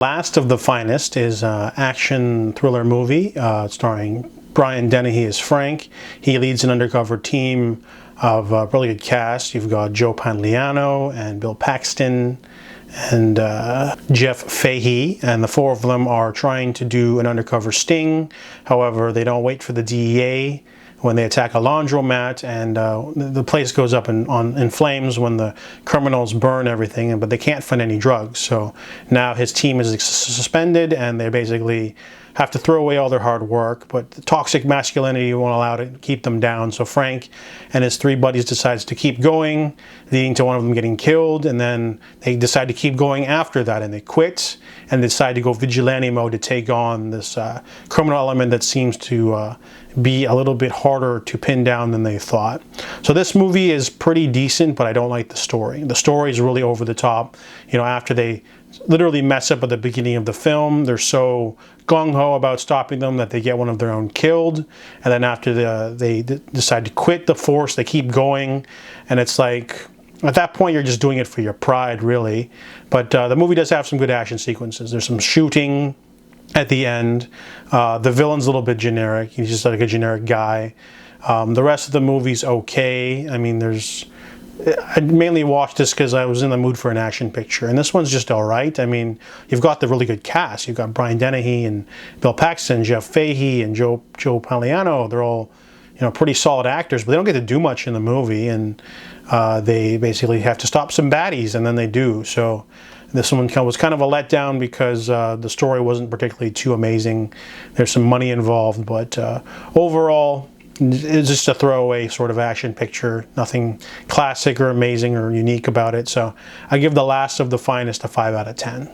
Last of the Finest is an action thriller movie starring Brian Dennehy as Frank. He leads an undercover team of a really good cast. You've got Joe Pantoliano and Bill Paxton and Jeff Fahey, and the four of them are trying to do an undercover sting. However, they don't wait for the DEA when they attack a laundromat, and the place goes up in flames when the criminals burn everything, but they can't find any drugs. So now his team is suspended, and they basically have to throw away all their hard work, but the toxic masculinity won't allow to keep them down. So Frank and his three buddies decides to keep going, leading to one of them getting killed, and then they decide to keep going after that, and they quit and decide to go vigilante mode to take on this criminal element that seems to be a little bit harder to pin down than they thought. So this movie is pretty decent, but I don't like the story. The story is really over the top. You know, after they literally mess up at the beginning of the film, they're so gung-ho about stopping them that they get one of their own killed, and then after they decide to quit the force, they keep going, and it's like, at that point you're just doing it for your pride, really. But the movie does have some good action sequences. There's some shooting at the end. The villain's a little bit generic. He's just like a generic guy. The rest of the movie's okay. I mean, I mainly watched this because I was in the mood for an action picture, and this one's just all right. I mean, you've got the really good cast. You've got Brian Dennehy and Bill Paxton, Jeff Fahey, and Joe Pantoliano. They're all, you know, pretty solid actors, but they don't get to do much in the movie, and they basically have to stop some baddies, and then they do. So this one was kind of a letdown because the story wasn't particularly too amazing. There's some money involved, but overall, it's just a throwaway sort of action picture. Nothing classic or amazing or unique about it. So I give The Last of the Finest a 5 out of 10.